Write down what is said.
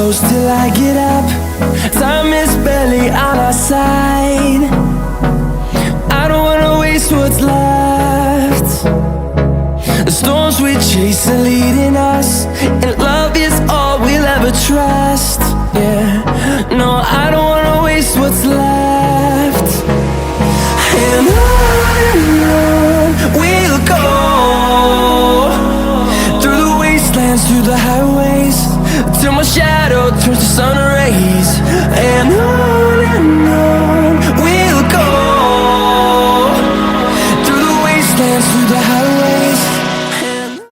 close till I get up. Time is barely on our side. I don't wanna waste what's left. The storms we chase are leading us, and love is all we'll ever trust. Yeah, no, I don't wanna waste what's left. And on we'll go, through the wastelands, through the highways, till my shadow turns to sun rays. And on we'll go, through the wastelands, through the highways.